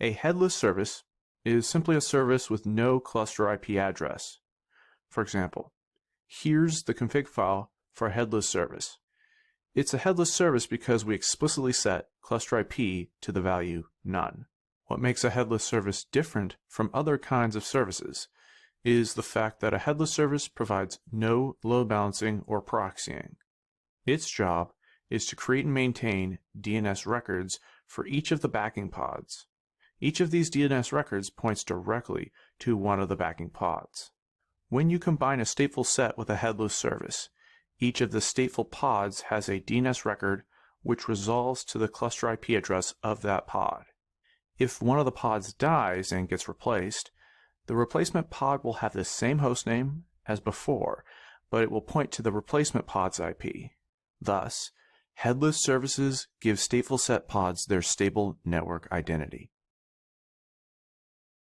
A headless service is simply a service with no cluster IP address. For example, here's the config file for a headless service. It's a headless service because we explicitly set cluster IP to the value none. What makes a headless service different from other kinds of services is the fact that a headless service provides no load balancing or proxying. Its job is to create and maintain DNS records for each of the backing pods. Each of these DNS records points directly to one of the backing pods. When you combine a stateful set with a headless service, each of the stateful pods has a DNS record which resolves to the cluster IP address of that pod. If one of the pods dies and gets replaced, the replacement pod will have the same hostname as before, but it will point to the replacement pod's IP. Thus, headless services give stateful set pods their stable network identity.